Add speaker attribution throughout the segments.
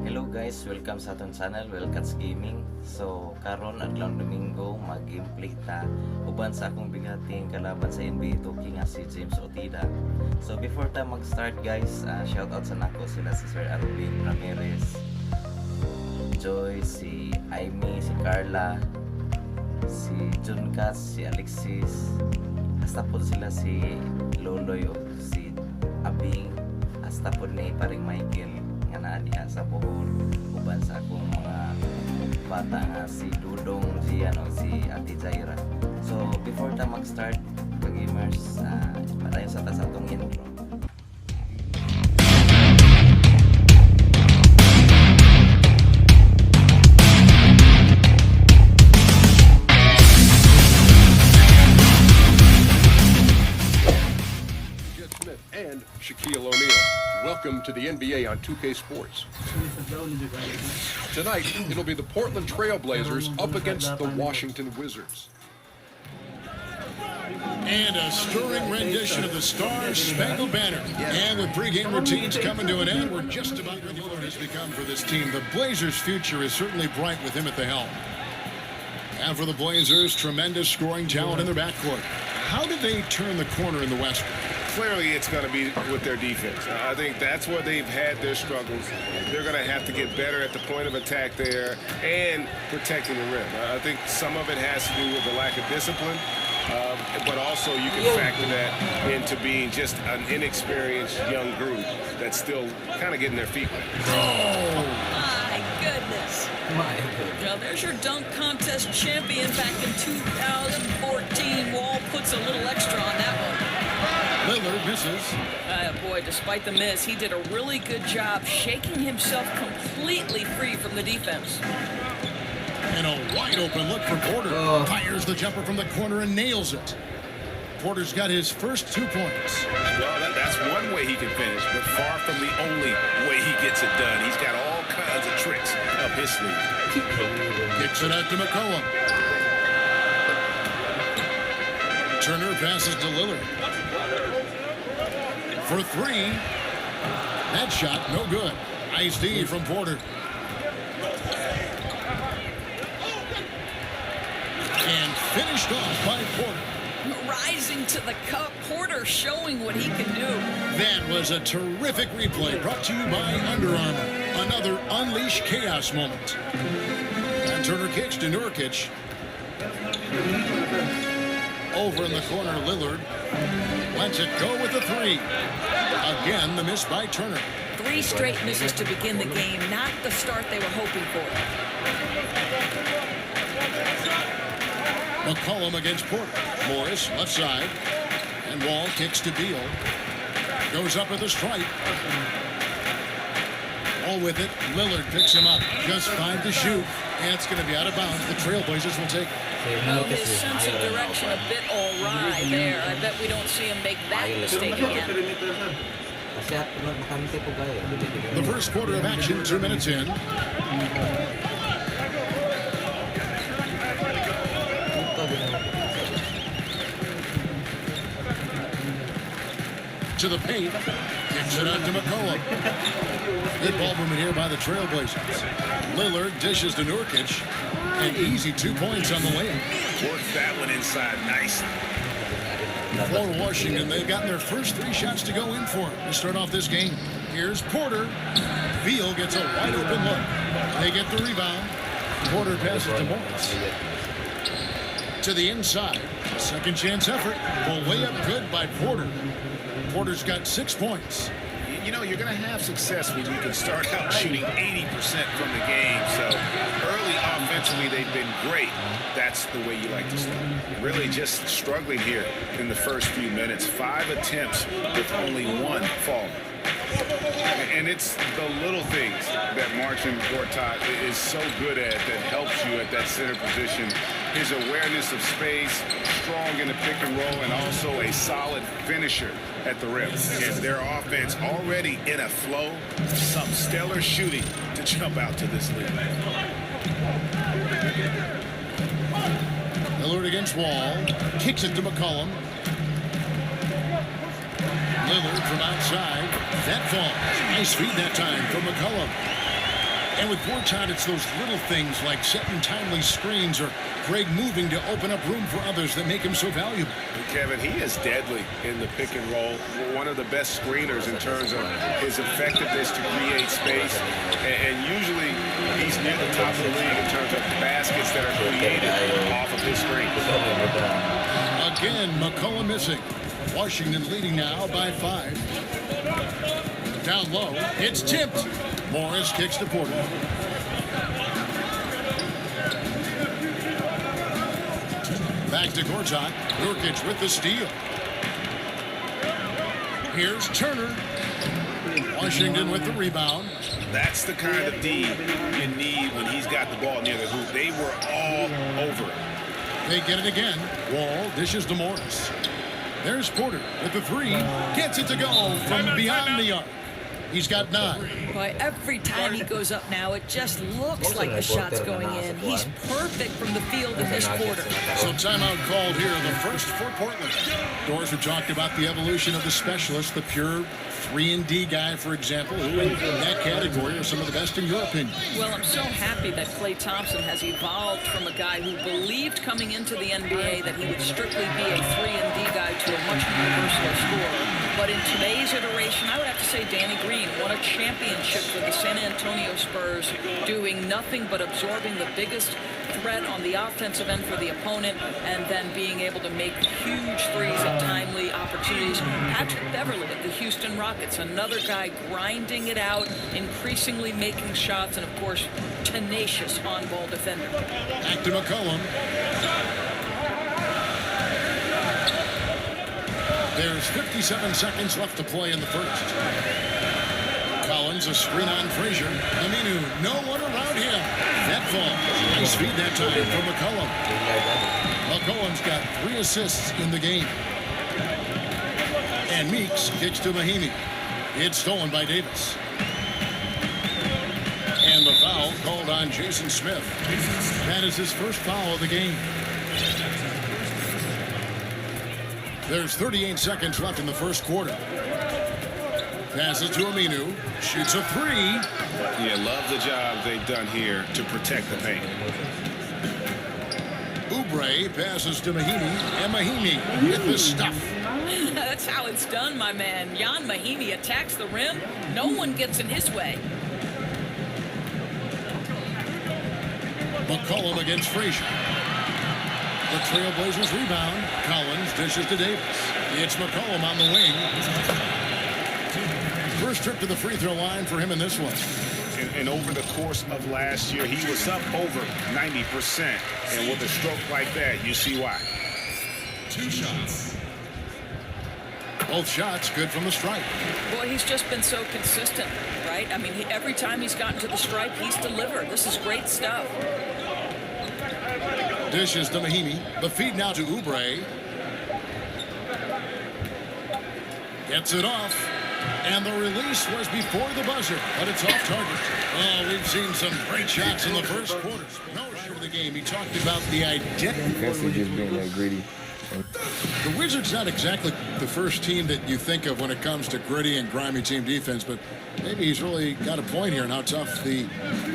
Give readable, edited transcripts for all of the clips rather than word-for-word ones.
Speaker 1: Hello guys, welcome sa aton channel, Wellcats Gaming. So, karon adlaw Domingo mag-gameplay ta uban sa akong bigating kalaban sa NBA2k nga si James Otida. So, before ta mag-start guys, shout out sa nako sila si Sir Alvin Ramirez, Joy, si Aimee, si Carla, si Junkas, si Alexis. Hasta po sila si Loloy o si Abing. Hasta po ni paring Michael nga naa diha sa Bohol uban sa akong mga bata nga si Dudong, si Ate Jaira. So before ta mag-start gamers, padayon sa ta sa atong intro.
Speaker 2: And Shaquille O'Neal. Welcome to the NBA on 2K Sports. Tonight, it'll be the Portland Trail Blazers up against the Washington Wizards.
Speaker 3: And a stirring rendition of the Star-Spangled Banner. And with pregame routines coming to an end, we're just about ready for what has become for this team. The Blazers' future is certainly bright with him at the helm. And for the Blazers, tremendous scoring talent in their backcourt. How did they turn the corner in the West?
Speaker 4: Clearly, it's going to be with their defense. I think that's where they've had their struggles. They're going to have to get better at the point of attack there and protecting the rim. I think some of it has to do with the lack of discipline, but also you can factor that into being just an inexperienced young group that's still kind of getting their feet wet.
Speaker 5: Oh, my goodness. Now, there's your dunk contest champion back in 2014. Wall puts a little extra on that one.
Speaker 3: Lillard misses.
Speaker 5: Boy, despite the miss, he did a really good job shaking himself completely free from the defense.
Speaker 3: And a wide open look for Porter. Fires the jumper from the corner and nails it. Porter's got his first 2 points.
Speaker 4: Well, that's one way he can finish, but far from the only way he gets it done. He's got all kinds of tricks up his sleeve.
Speaker 3: Kicks it out to McCollum. Turner passes to Lillard. For three. That shot, no good. Nice D from Porter. And finished off by Porter.
Speaker 5: Rising to the cup, Porter showing what he can do.
Speaker 3: That was a terrific replay brought to you by Under Armour. Another Unleash Chaos moment. And Turner kicks to Nurkic. Over in the corner, Lillard lets it go with the three. Again, the miss by Turner.
Speaker 5: 3 straight misses to begin the game, not the start they were hoping for.
Speaker 3: McCollum against Porter. Morris, left side. And Wall kicks to Beal. Goes up with a strike. All with it. Lillard picks him up. Just 5 to shoot. And it's going to be out of bounds. The Trailblazers will take it.
Speaker 5: Well, his sense of direction a bit awry there. I bet we don't see him make that mistake again.
Speaker 3: The first quarter of action, 2 minutes in. To the paint. Kicks it out to McCollum. Good ball movement here by the Trailblazers. Lillard dishes to Nurkic. And easy 2 points on the layup.
Speaker 4: Worked that one inside nicely.
Speaker 3: For Washington, they've gotten their first 3 shots to go in for them to start off this game. Here's Porter. Beal gets a wide open look. They get the rebound. Porter passes to Morris. To the inside. Second chance effort. Well, layup good by Porter. Porter's got 6 points.
Speaker 4: You know, you're going to have success when you can start out shooting 80% from the game. So early offensively, they've been great. That's the way you like to start. Really just struggling here in the first few minutes. 5 attempts with only 1 fall. And it's the little things that Marcin Gortat is so good at that helps you at that center position. His awareness of space, strong in the pick and roll, and also a solid finisher at the rim. And their offense already in a flow, some stellar shooting to jump out to this lead.
Speaker 3: Lillard against Wall. Kicks it to McCollum. Lillard from outside. That falls. Nice feed that time from McCollum. And with Borchardt, it's those little things like setting timely screens or Greg moving to open up room for others that make him so valuable.
Speaker 4: Kevin, he is deadly in the pick and roll. One of the best screeners in terms of his effectiveness to create space. And usually he's near the top of the league in terms of baskets that are created off of his screen.
Speaker 3: Again, McCollum missing. Washington leading now by 5. Down low, it's tipped. Morris kicks to Porter. Back to Gortat. Nurkic with the steal. Here's Turner. Washington with the rebound.
Speaker 4: That's the kind of D you need when he's got the ball near the hoop. They were all over it.
Speaker 3: They get it again. Wall dishes to Morris. There's Porter with the 3. Gets it to go from beyond the arc. He's got 9.
Speaker 5: Boy, every time he goes up now, it just looks like the shot's going in. He's perfect from the field in this quarter.
Speaker 3: So timeout called here, the first for Portland. Doors have talked about the evolution of the specialist, the pure 3-and-D guy, for example, who in that category are some of the best in your opinion.
Speaker 5: Well, I'm so happy that Klay Thompson has evolved from a guy who believed coming into the NBA that he would strictly be a 3-and-D guy to a much more versatile scorer. But in today's iteration, I would have to say Danny Green won a championship for the San Antonio Spurs, doing nothing but absorbing the biggest threat on the offensive end for the opponent and then being able to make huge threes at timely opportunities. Patrick Beverley of the Houston Rockets, another guy grinding it out, increasingly making shots, and of course, tenacious on-ball defender.
Speaker 3: Back to McCollum. There's 57 seconds left to play in the first. Collins, a screen on Frazier. Aminu, no one around him. That falls. Nice feed that time from McCollum. McCollum's got 3 assists in the game. And Meeks kicks to Mahinmi. It's stolen by Davis. And the foul called on Jason Smith. That is his first foul of the game. There's 38 seconds left in the first quarter. Passes to Aminu. Shoots a 3.
Speaker 4: Yeah, love the job they've done here to protect the paint.
Speaker 3: Oubre passes to Mahinmi. And Mahinmi with the stuff.
Speaker 5: That's how it's done, my man. Jan Mahinmi attacks the rim. No one gets in his way.
Speaker 3: McCollum against Frazier. The Trailblazers rebound. Collins dishes to Davis. It's McCollum on the wing. First trip to the free throw line for him in this one.
Speaker 4: And over the course of last year, he was up over 90%. And with a stroke like that, you see why.
Speaker 3: 2 shots. Both shots good from the stripe.
Speaker 5: Boy, he's just been so consistent, right? I mean, every time he's gotten to the stripe, he's delivered. This is great stuff.
Speaker 3: Dishes to Mahinmi. The feed now to Oubre. Gets it off. And the release was before the buzzer, but it's off target. Oh, we've seen some great shots in the first quarter. No short of the game. He talked about the identity.
Speaker 6: Defensively just being that gritty.
Speaker 3: The Wizards not exactly the first team that you think of when it comes to gritty and grimy team defense, but maybe he's really got a point here in how tough the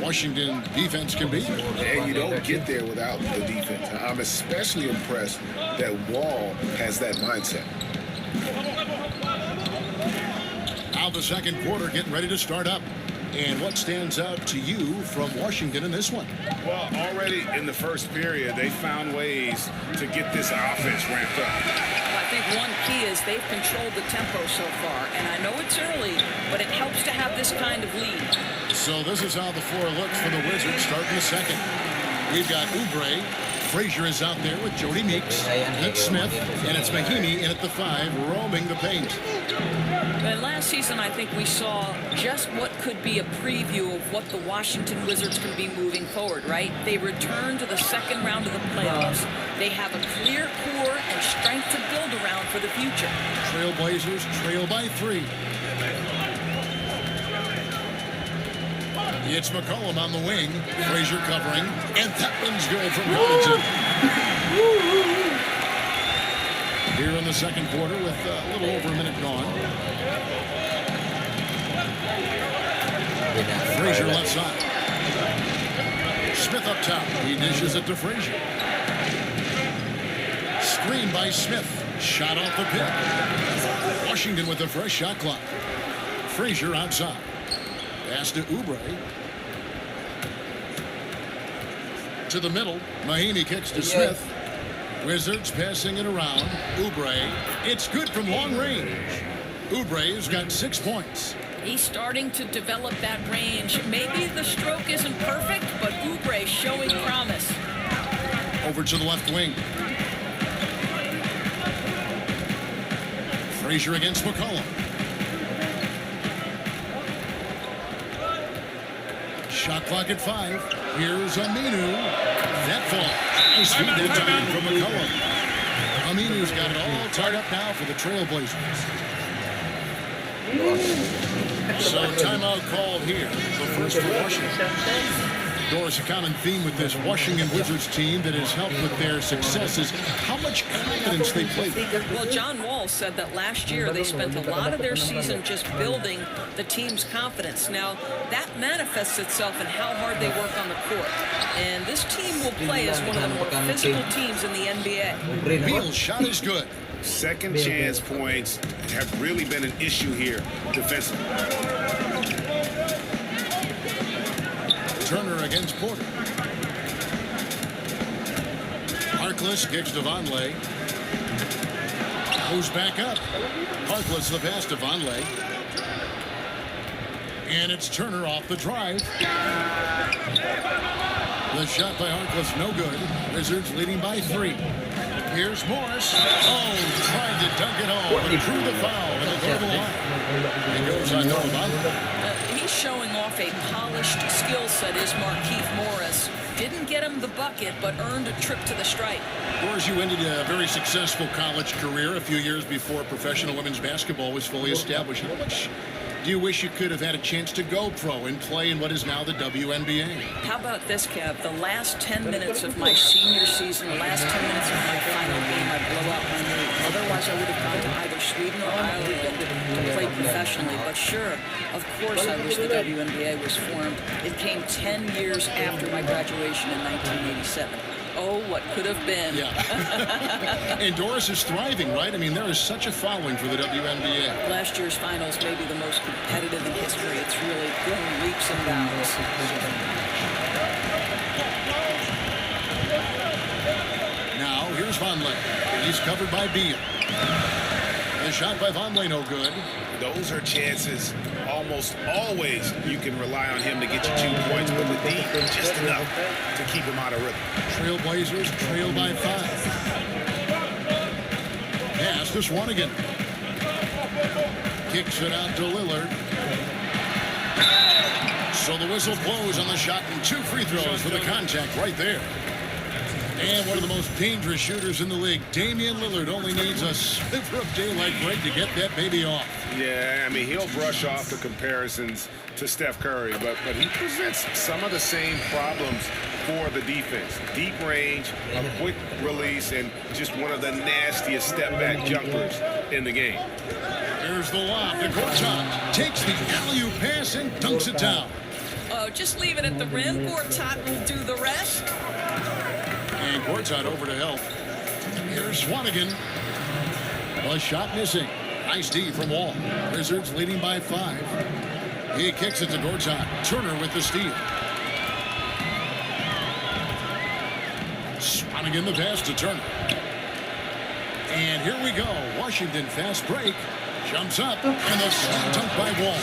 Speaker 3: Washington defense can be.
Speaker 4: And you don't get there without the defense. I'm especially impressed that Wall has that mindset.
Speaker 3: Now the second quarter getting ready to start up. And what stands out to you from Washington in this one?
Speaker 4: Well, already in the first period, they found ways to get this offense ramped up.
Speaker 5: I think one key is they've controlled the tempo so far. And I know it's early, but it helps to have this kind of lead.
Speaker 3: So this is how the floor looks for the Wizards starting the second. We've got Oubre. Frazier is out there with Jody Meeks. That's Smith. And it's Mahinmi in at the 5, roaming the paint.
Speaker 5: And last season, I think we saw just what could be a preview of what the Washington Wizards can be moving forward, right? They return to the second round of the playoffs. They have a clear core and strength to build around for the future.
Speaker 3: Trailblazers trail by 3. It's McCollum on the wing. Frazier covering. And that one's good from Collins. Here in the second quarter with a little over a minute gone. Frazier left side. Smith up top. He dishes it to Frazier. Screen by Smith. Shot off the pick. Washington with a fresh shot clock. Frazier outside. Pass to Oubre. To the middle. Mahimi kicks to Smith. Wizards passing it around. Oubre. It's good from long range. Oubre has got 6 points.
Speaker 5: He's starting to develop that range. Maybe the stroke isn't perfect, but Oubre showing promise.
Speaker 3: Over to the left wing. Frazier against McCollum. Shot clock at 5. Here's Aminu. That falls. Nice feed that time from McCollum. Aminu's got it all tied up now for the Trailblazers. So timeout called here. The first for Washington. Doris, a common theme with this Washington Wizards team that has helped with their successes. How much confidence they play with?
Speaker 5: Well, John Wall said that last year they spent a lot of their season just building the team's confidence. Now, that manifests itself in how hard they work on the court. And this team will play as one of the more physical teams in the NBA.
Speaker 3: Beal's shot is good.
Speaker 4: Second chance points have really been an issue here defensively.
Speaker 3: Turner against Porter. Harkless kicks to Vonleh. Goes back up. Harkless the pass to Vonleh. And it's Turner off the drive. The shot by Harkless no good. Wizards leading by 3. Here's Morris. Oh, tried to dunk it home, but drew the foul and the goal to the line. It goes on Noah Vonleh.
Speaker 5: He's showing off a polished skill set, is Markieff Morris. Didn't get him the bucket, but earned a trip to the stripe.
Speaker 3: Doris, you ended a very successful college career a few years before professional women's basketball was fully established. How much do you wish you could have had a chance to go pro and play in what is now the WNBA?
Speaker 5: How about this, Kev? The last 10 minutes of my senior season, the last 10 minutes of my final game, I blow out my knee. Otherwise, I would have gone to either Sweden or Ireland to play professionally. But sure, of course I wish the WNBA was formed. It came 10 years after my graduation in 1987. Oh, what could have been.
Speaker 3: Yeah. And Doris is thriving, right? I mean, there is such a following for the WNBA.
Speaker 5: Last year's finals may be the most competitive in history. It's really grown leaps and bounds.
Speaker 3: Now, here's Vonleh. He's covered by Beal. The shot by Vonleh no good.
Speaker 4: Those are chances almost always you can rely on him to get you 2 points, but with D, just enough to keep him out of rhythm.
Speaker 3: Trailblazers trail by 5. Pass to Swanigan. Kicks it out to Lillard. So the whistle blows on the shot and 2 free throws for the contact right there. And one of the most dangerous shooters in the league, Damian Lillard, only needs a sliver of daylight break to get that baby off.
Speaker 4: Yeah, I mean, he'll brush off the comparisons to Steph Curry, but he presents some of the same problems for the defense. Deep range, a quick release, and just one of the nastiest step-back jumpers in the game.
Speaker 3: Here's the lob to Gortat. Takes the alley-oop pass and dunks it down.
Speaker 5: Oh, just leave it at the rim. Gortat will do the rest.
Speaker 3: And Gortat over to help. Here's Swanigan. A shot missing. Nice D from Wall. Wizards leading by 5. He kicks it to Gortat. Turner with the steal. Swanigan the pass to Turner. And here we go. Washington fast break. Jumps up. And the slam dunk by Wall.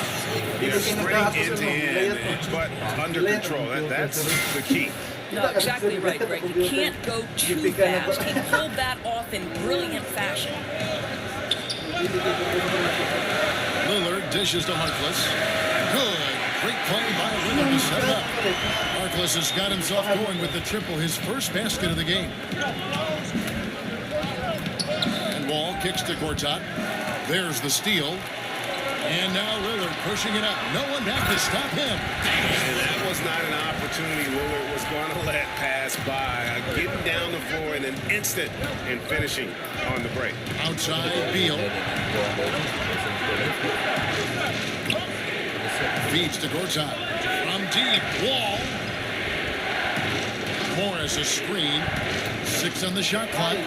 Speaker 4: Yeah, straight end-to-end, but under control. That's the key.
Speaker 5: No, exactly right, Greg. You can't go too fast. He pulled that off in brilliant fashion.
Speaker 3: Lillard dishes to Harkless. Good. Great play by Lillard to set it up. Harkless has got himself going with the triple, his first basket of the game. And Wall kicks to Gortat. There's the steal. And now Lillard pushing it up. No one back to stop him.
Speaker 4: And that was not an opportunity Lillard was going to let pass by. Getting down the floor in an instant and finishing on the break.
Speaker 3: Outside Beal. Feeds to Gortat. From deep. Wall. Morris, a screen. 6 on the shot clock.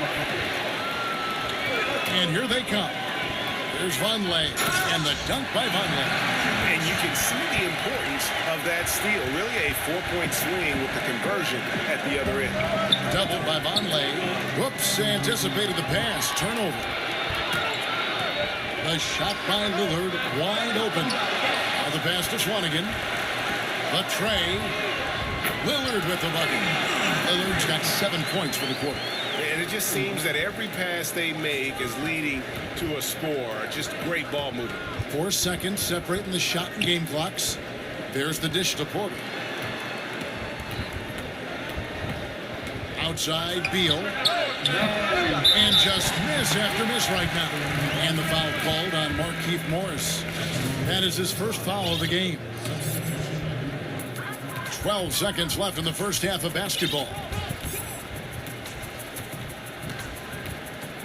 Speaker 3: And here they come. There's Vonleh, and the dunk by Vonleh.
Speaker 4: And you can see the importance of that steal. Really a 4-point swing with the conversion at the other end.
Speaker 3: Doubled by Vonleh. Whoops, anticipated the pass. Turnover. The shot by Lillard, wide open. Now the pass to Swanigan. The tray. Lillard with the bucket. Lillard's got 7 points for the quarter.
Speaker 4: And it just seems that every pass they make is leading to a score. Just great ball movement.
Speaker 3: 4 seconds separating the shot and game clocks. There's the dish to Porter. Outside, Beal. And just miss after miss right now. And the foul called on Markieff Morris. That is his first foul of the game. 12 seconds left in the first half of basketball.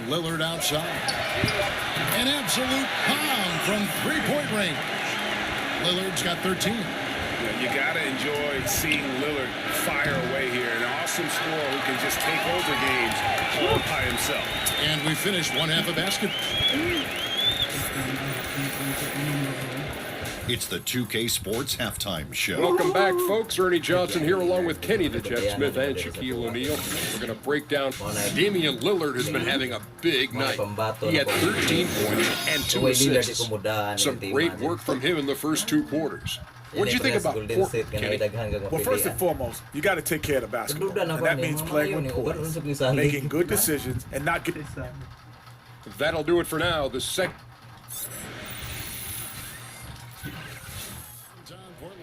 Speaker 3: Lillard outside. An absolute pound from three-point range. Lillard's got 13.
Speaker 4: You got to enjoy seeing Lillard fire away here. An awesome scorer who can just take over games all by himself.
Speaker 3: And we finished one half of basketball.
Speaker 6: It's the 2K Sports Halftime Show.
Speaker 2: Welcome back, folks. Ernie Johnson here along with Kenny the Jet Smith and Shaquille O'Neal. We're going to break down. Damian Lillard has been having a big night. He had 13 points and 2 assists. Some great work from him in the first 2 quarters. What do you think about Portland, Kenny?
Speaker 7: Well, first and foremost, you got to take care of the basketball. And that means playing with poise, making good decisions, and not getting...
Speaker 2: That'll do it for now. The second.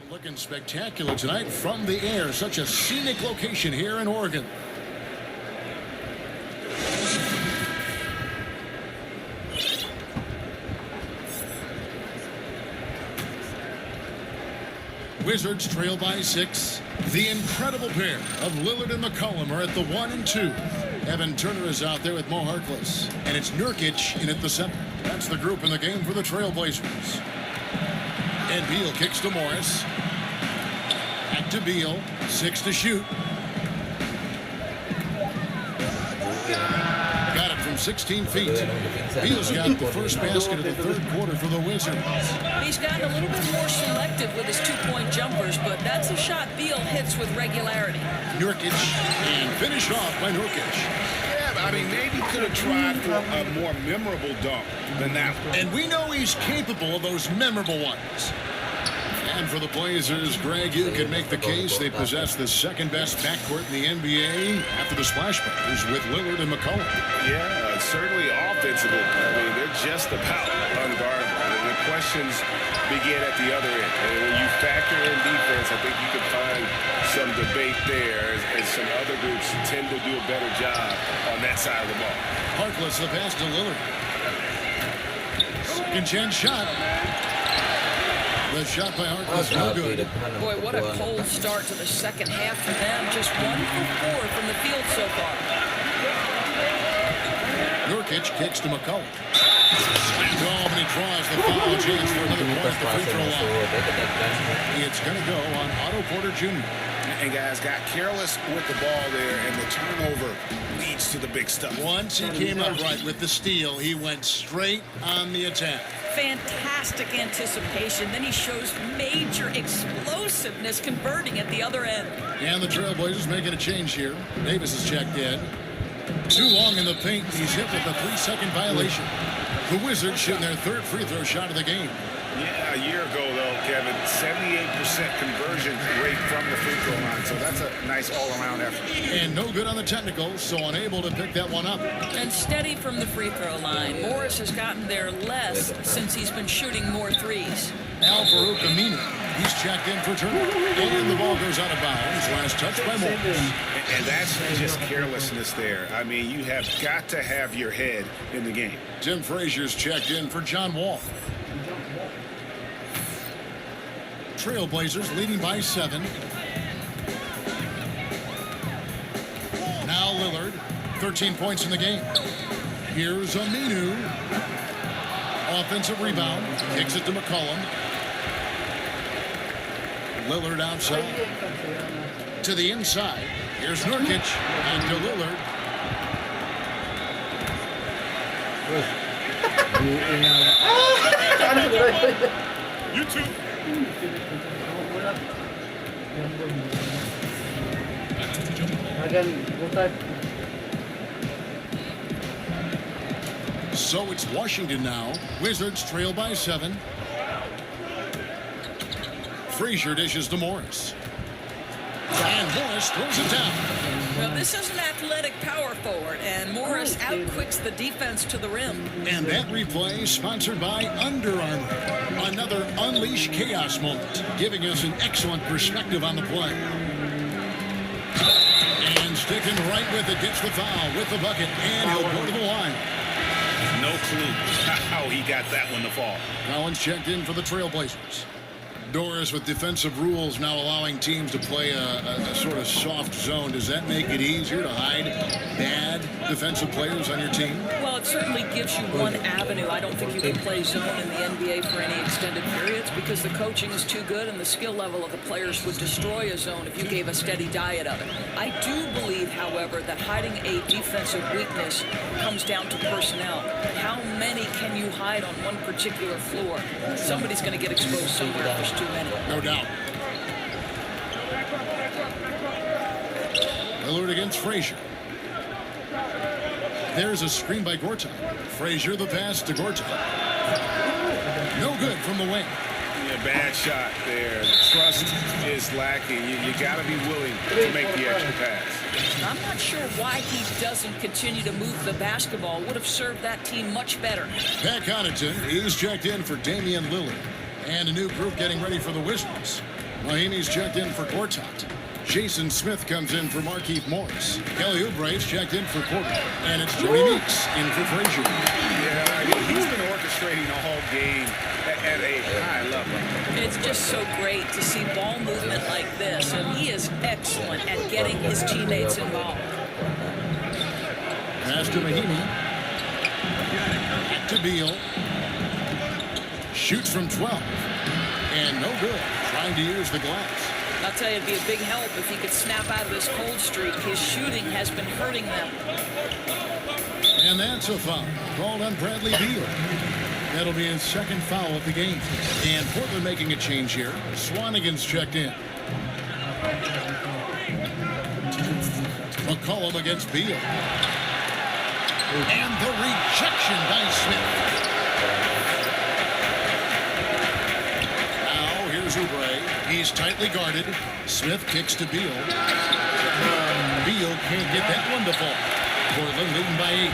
Speaker 3: Looking spectacular tonight from the air. Such a scenic location here in Oregon. Wizards trail by 6. The incredible pair of Lillard and McCollum are at the 1 and 2. Evan Turner is out there with Mo Harkless. And it's Nurkic in at the center. That's the group in the game for the Trailblazers. And Beal kicks to Morris. Back to Beal. 6 to shoot. Got it from 16 feet. Beal's got the first basket of the third quarter for the Wizards.
Speaker 5: He's gotten a little bit more selective with his 2-point jumpers, but that's a shot Beal hits with regularity.
Speaker 3: Nurkic, and finish off by Nurkic.
Speaker 4: Yeah, I mean, maybe could have tried for a more memorable dunk than that one.
Speaker 3: And we know he's capable of those memorable ones. And for the Blazers, Greg, you can make the case they possess the second-best backcourt in the NBA after the Splash Brothers with Lillard and McCollum.
Speaker 4: Yeah, certainly offensively. I mean, they're just about unguardable. The questions begin at the other end. And when you factor in defense, I think you can find some debate there as some other groups tend to do a better job on that side of the ball.
Speaker 3: Harkless, the pass to Lillard. Second chance shot. The shot by Harkless, no good.
Speaker 5: Boy, what a cold start to the second half for them. Just 1 for 4 from the field so far.
Speaker 3: Nurkic kicks to McCollum. Oh, and he draws the foul chance for another point at the free throw line. It's going to go on Otto Porter Jr.
Speaker 4: And guys got careless with the ball there, and the turnover leads to the big stuff.
Speaker 3: Once he came up right with the steal, he went straight on the attack.
Speaker 5: Fantastic anticipation. Then he shows major explosiveness converting at the other end.
Speaker 3: And the Trailblazers making a change here. Davis is checked in. Too long in the paint. He's hit with a 3-second violation. The Wizards shooting their third free throw shot of the game.
Speaker 4: Yeah, a year ago, though, Kevin, 78% conversion rate from the free throw line. So that's a nice all-around effort.
Speaker 3: And no good on the technical, so unable to pick that one up.
Speaker 5: And steady from the free throw line. Morris has gotten there less since he's been shooting more threes.
Speaker 3: Al-Farouq Aminu. He's checked in for Turner. And the ball goes out of bounds. Last touch by Morris.
Speaker 4: And that's just carelessness there. I mean, you have got to have your head in the game.
Speaker 3: Tim Frazier's checked in for John Wall. Trailblazers leading by 7. Now Lillard, 13 points in the game. Here's Aminu. Offensive rebound. Kicks it to McCollum. Lillard outside. To the inside. Here's Nurkic. And to Lillard.
Speaker 4: You too.
Speaker 3: So it's Washington now. Wizards trail by 7. Frazier dishes to Morris. And Morris throws it down.
Speaker 5: Well, this is an athletic power forward, and Morris outquicks the defense to the rim.
Speaker 3: And that replay sponsored by Under Armour. Another Unleash Chaos moment, giving us an excellent perspective on the play. And sticking right with it, gets the foul with the bucket, and he'll go to the line.
Speaker 4: No clue how he got that one to fall.
Speaker 3: Collins checked in for the Trailblazers. Doris, with defensive rules now allowing teams to play a sort of soft zone, does that make it easier to hide bad defensive players on your team?
Speaker 5: Well, it certainly gives you one avenue. I don't think you can play zone in the NBA for any extended periods because the coaching is too good and the skill level of the players would destroy a zone if you gave a steady diet of it. I do believe, however, that hiding a defensive weakness comes down to personnel. How many can you hide on one particular floor? Somebody's going to get exposed somewhere if there's too many.
Speaker 3: No doubt. Lillard against Frazier. There's a screen by Gortat. Frazier the pass to Gortat. No good from the wing.
Speaker 4: Yeah, bad shot there. Trust is lacking. You got to be willing to make the extra pass.
Speaker 5: I'm not sure why he doesn't continue to move the basketball. Would have served that team much better.
Speaker 3: Pat Connaughton, he's checked in for Damian Lillard. And a new group getting ready for the Wizards. Mahimi's checked in for Gortat. Jason Smith comes in for Markieff Morris. Kelly Oubre's checked in for Porter. And it's Jimmy Meeks in for Frazier.
Speaker 4: Yeah, I mean, he's been orchestrating the whole game at a high level.
Speaker 5: It's just so great to see ball movement like this, and he is excellent at getting his teammates involved.
Speaker 3: Pass to Mahimi. Back to Beal. Shoots from 12. And no good. Trying to use the glass.
Speaker 5: I'll tell you, it'd be a big help if he could snap out of this cold streak. His shooting has been hurting them.
Speaker 3: And that's a foul called on Bradley Beal. That'll be his second foul of the game. And Portland making a change here. Swanigan's checked in. McCollum against Beal. And the rejection by Smith. Now here's Oubre. He's tightly guarded. Smith kicks to Beal. Beal can't get that one to fall. Portland leading by 8.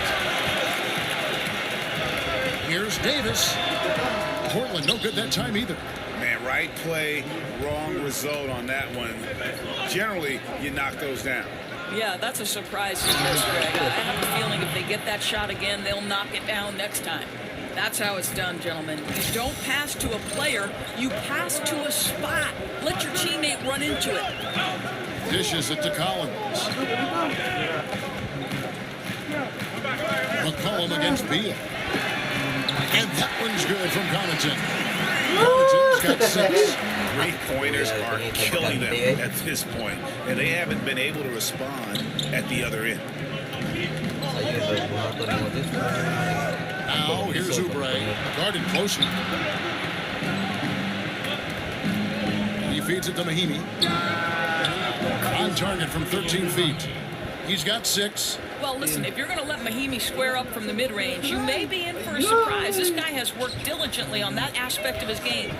Speaker 3: Here's Davis. Portland no good that time either.
Speaker 4: Man, right play, wrong result on that one. Generally, you knock those down.
Speaker 5: Yeah, that's a surprise to this, Greg. I have a feeling if they get that shot again, they'll knock it down next time. That's how it's done, gentlemen. You don't pass to a player, you pass to a spot. Let your teammate run into it.
Speaker 3: Dishes it to Collins. McCollum against Beal. And that one's good from Connaughton. Connaughton's got 6.
Speaker 4: Three-pointers are killing them at this point, and they haven't been able to respond at the other end.
Speaker 3: Now, here's Oubre, guarded closely. He feeds it to Mahimi. On target from 13 feet. He's got 6.
Speaker 5: Well, listen, if you're going to let Mahimi square up from the mid-range, you may be in for a surprise. This guy has worked diligently on that aspect of his game.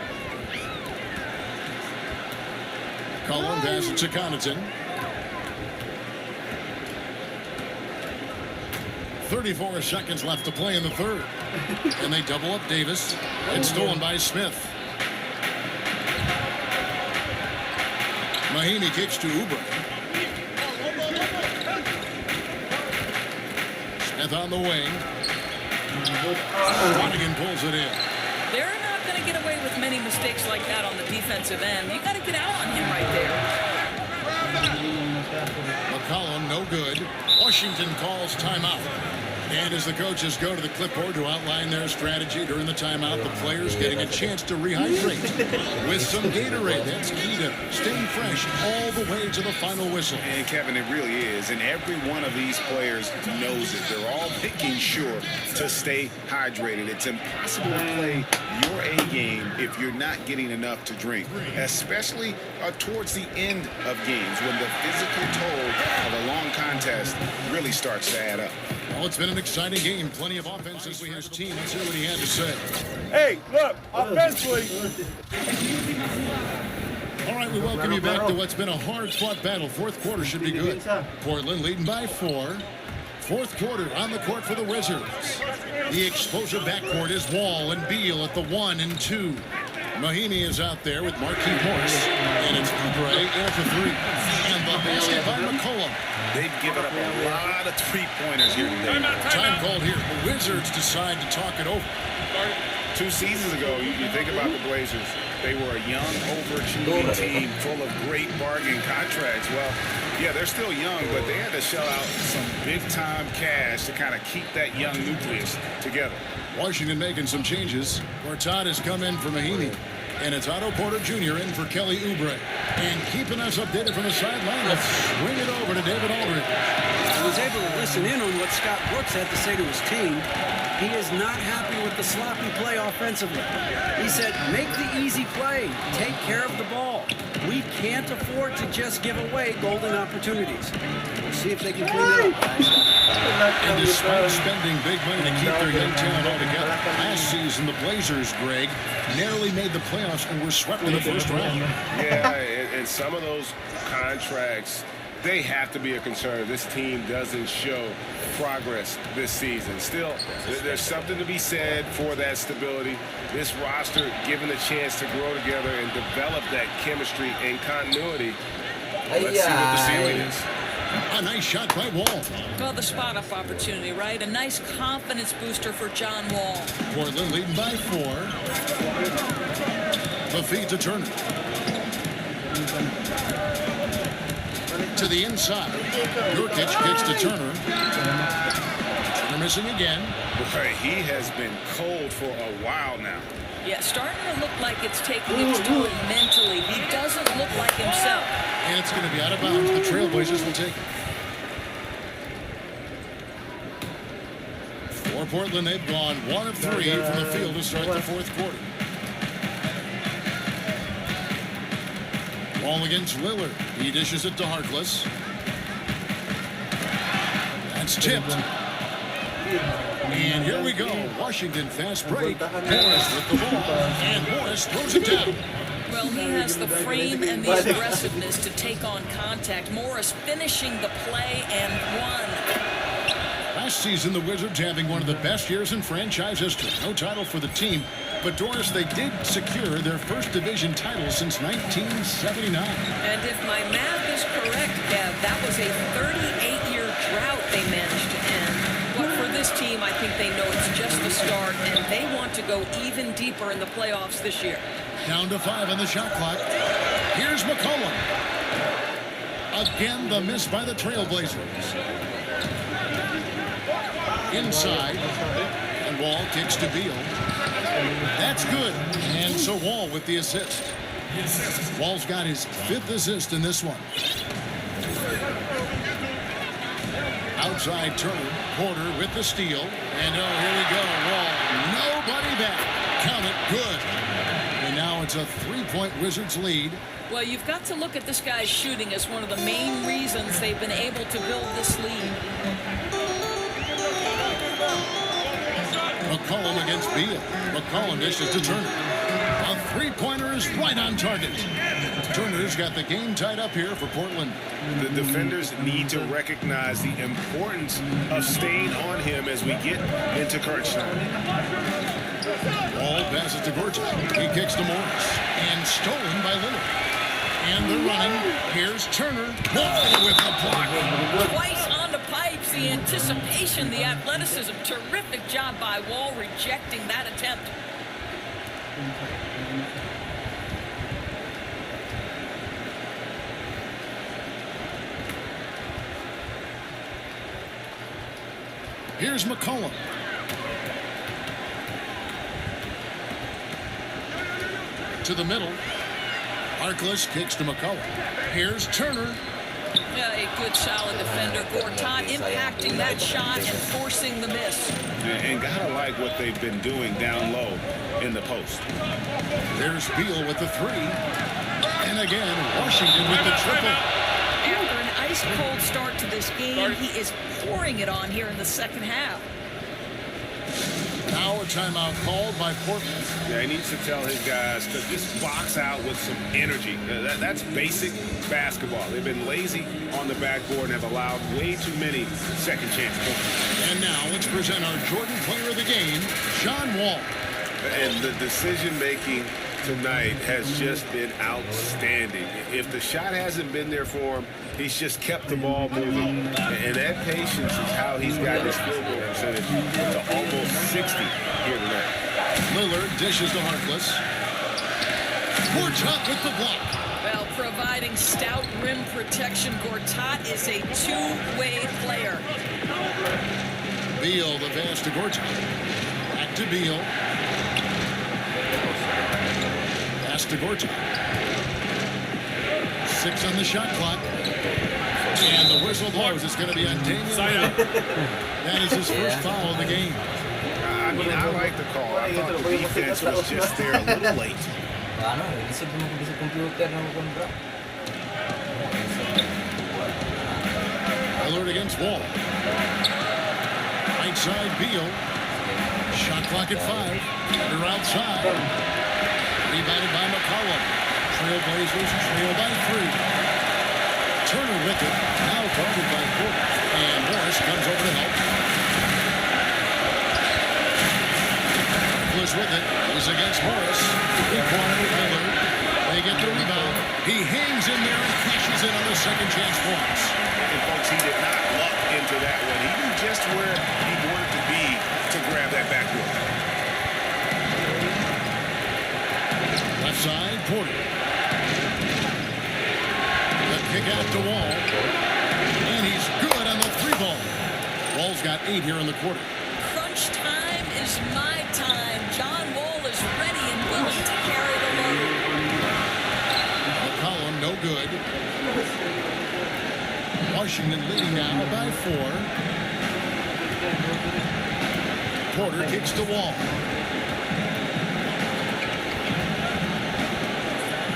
Speaker 3: Cullen passes to Connaughton. 34 seconds left to play in the third. And they double up Davis. It's stolen by Smith. Mahimi kicks to Oubre. Smith on the wing. Swanigan pulls it in.
Speaker 5: They're not going to get away with many mistakes like that on the defensive end. You got to get out on him right there.
Speaker 3: McCollum, no good. Washington calls timeout. And as the coaches go to the clipboard to outline their strategy during the timeout, the players getting a chance to rehydrate with some Gatorade. That's key to staying fresh all the way to the final whistle.
Speaker 4: And Kevin, it really is. And every one of these players knows it. They're all making sure to stay hydrated. It's impossible to play your A game if you're not getting enough to drink, especially towards the end of games when the physical toll of a long contest really starts to add up.
Speaker 3: Well, it's been an exciting game. Plenty of offenses we his team. Let's hear what he had to say.
Speaker 7: Hey, look, offensively.
Speaker 3: All right, we welcome you back to what's been a hard-fought battle. Fourth quarter should be good. Portland leading by 4. Fourth quarter on the court for the Wizards. The explosive backcourt is Wall and Beal at the 1 and 2. Mahimi is out there with Marquise Morris, and it's Oubre in for 3. And the basket by McCollum.
Speaker 4: They've given up a lot of three-pointers here today.
Speaker 3: Time called here. The Wizards decide to talk it over.
Speaker 4: 2 seasons ago, you think about the Blazers. They were a young, overachieving team full of great bargain contracts. Well, yeah, they're still young, but they had to shell out some big-time cash to kind of keep that young nucleus together.
Speaker 3: Washington making some changes. Gortat has come in for Mahimi. And it's Otto Porter Jr. in for Kelly Oubre. And keeping us updated from the sideline, let's swing it over to David Aldridge.
Speaker 8: I was able to listen in on what Scott Brooks had to say to his team. He is not happy with the sloppy play offensively. He said, make the easy play. Take care of the ball. We can't afford to just give away golden opportunities. We'll see if they can clean it up, guys.
Speaker 3: And despite spending big money to keep their young talent all together, last season the Blazers, Greg, narrowly made the playoffs and were swept in the first round.
Speaker 9: Yeah, and some of those contracts, they have to be a concern. This team doesn't show progress this season. Still, there's something to be said for that stability. This roster given a chance to grow together and develop that chemistry and continuity. Let's see what the ceiling is.
Speaker 3: A nice shot by Wall.
Speaker 5: Well, the spot-up opportunity, right? A nice confidence booster for John Wall.
Speaker 3: Portland leading by 4. The feed to Turner. To the inside. Nurkic kicks to Turner. Turner missing again.
Speaker 4: Boy, he has been cold for a while now.
Speaker 5: Yeah, starting to look like it's taking its toll mentally. He doesn't look like himself.
Speaker 3: And it's going to be out of bounds. The Trailblazers will take it. For Portland, they've gone 1 of 3 from the field to start the fourth quarter. Ball against Lillard. He dishes it to Harkless. That's tipped. And here we go. Washington fast break. Morris with the ball. And Morris throws it down.
Speaker 5: Well, he has the frame and the aggressiveness to take on contact. Morris finishing the play and one.
Speaker 3: Last season, the Wizards having one of the best years in franchise history. No title for the team. But, Doris, they did secure their first division title since 1979.
Speaker 5: And if my math is correct, Kev, that was a 38-year drought they managed to end. But for this team, I think they know it's just the start, and they want to go even deeper in the playoffs this year.
Speaker 3: Down to 5 on the shot clock. Here's McCollum. Again, the miss by the Trailblazers. Inside. And Wall kicks to Beal. That's good. And so Wall with the assist. Wall's got his 5th assist in this one. Outside Turner. Porter with the steal. And oh, here we go. Wall. Nobody back. Count it. Good. And now it's a 3-point Wizards lead.
Speaker 5: Well, you've got to look at this guy's shooting as one of the main reasons they've been able to build this lead.
Speaker 3: McCollum against Beal. McCollum dishes to Turner. A 3-pointer is right on target. Turner's got the game tied up here for Portland.
Speaker 4: The defenders need to recognize the importance of staying on him as we get into crunch time.
Speaker 3: Ball passes to Gortat. He kicks to Morris. And stolen by Lillard. And they're running. Here's Turner. Wall with the block.
Speaker 5: Twice on the pipes, the anticipation, the athleticism. Terrific job by Wall rejecting that attempt.
Speaker 3: Here's McCollum. To the middle. Harkless kicks to McCollum. Here's Turner.
Speaker 5: Yeah, a good, solid defender. Gortat impacting that shot and forcing the miss.
Speaker 4: And gotta like what they've been doing down low in the post.
Speaker 3: There's Beal with the three. And again, Washington with the triple.
Speaker 5: After an ice-cold start to this game, he is pouring it on here in the second half.
Speaker 3: Now a timeout called by Portland.
Speaker 4: Yeah, he needs to tell his guys to just box out with some energy. That's basic basketball. They've been lazy on the backboard and have allowed way too many second chance points.
Speaker 3: And now let's present our Jordan Player of the Game, John Wall.
Speaker 4: And the decision-making tonight has just been outstanding. If the shot hasn't been there for him, he's just kept the ball moving. And that patience is how he's got his field goal percentage to almost 60 here tonight.
Speaker 3: Lillard dishes to Harkless. Gortat with the block.
Speaker 5: Well, providing stout rim protection, Gortat is a two-way player.
Speaker 3: Beal the pass to Gortat. Back to Beal. Pass to Gortat. 6 on the shot clock. And the whistle blows. It's going to be on Damian. That is his first foul of the game.
Speaker 4: I mean, I like the call. I thought the defense was just there a little late.
Speaker 3: Lillard against Wall. Right side Beal. Shot clock at 5. Under outside. Rebounded by McCollum. Trailblazers trail by 3. Turner with it. Now guarded by Porter. And Morris comes over to help. Was with it. He's against Morris. He cornered Lillard. They get the rebound. He hangs in there and cashes in on the second chance points.
Speaker 4: And folks, he did not luck into that one. He knew just where he wanted to be to grab that backboard.
Speaker 3: Left side, Porter. The kick out to Wall. And he's good on the 3-ball. Wall's got 8 here in the quarter.
Speaker 5: Crunch time is my time. John Wall is ready and willing to carry the load.
Speaker 3: McCollum, no good. Washington leading now by 4. Porter kicks to Wall.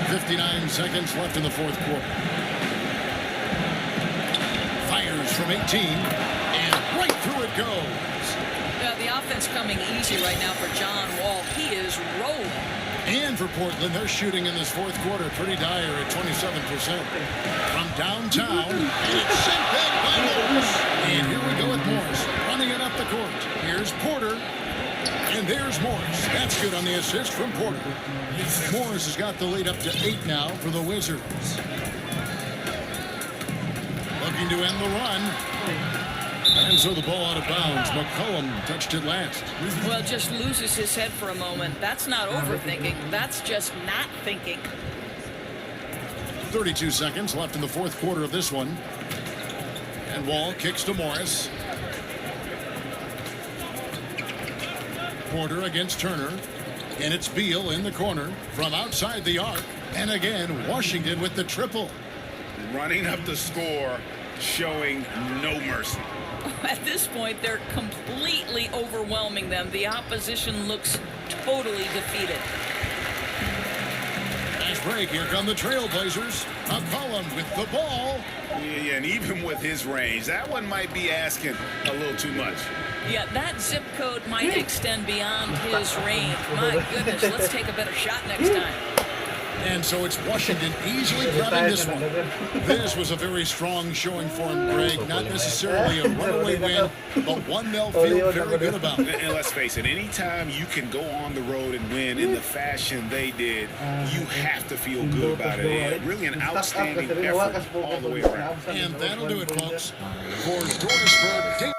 Speaker 3: 59 seconds left in the fourth quarter. Fires from 18, and right through it goes.
Speaker 5: Yeah, the offense coming easy right now for John Wall. He is rolling.
Speaker 3: And for Portland, they're shooting in this fourth quarter pretty dire at 27%. From downtown, and it's sent back by Morris. And here we go with Morris, running it up the court. Here's Porter, and there's Morris. That's good on the assist from Porter. Morris has got the lead up to 8 now for the Wizards. Looking to end the run. And so the ball out of bounds. McCollum touched it last.
Speaker 5: Well, just loses his head for a moment. That's not overthinking. That's just not thinking.
Speaker 3: 32 seconds left in the fourth quarter of this one. And Wall kicks to Morris. Porter against Turner. And it's Beal in the corner from outside the arc. And again, Washington with the triple.
Speaker 4: Running up the score, showing no mercy.
Speaker 5: At this point, they're completely overwhelming them. The opposition looks totally defeated.
Speaker 3: Nice break. Here come the Trailblazers. McCollum with the ball.
Speaker 4: Yeah, and even with his range, that one might be asking a little too much.
Speaker 5: Yeah, that zip code might extend beyond his range. My goodness, let's take a better shot next time.
Speaker 3: And so it's Washington easily grabbing this one. This was a very strong showing for him, Greg. Not necessarily a runaway win, but one they'll feel very good about.
Speaker 4: And let's face it, anytime you can go on the road and win in the fashion they did, you have to feel good about it. Really an outstanding effort all the way around.
Speaker 3: And that'll do it, folks. For Dorisburg.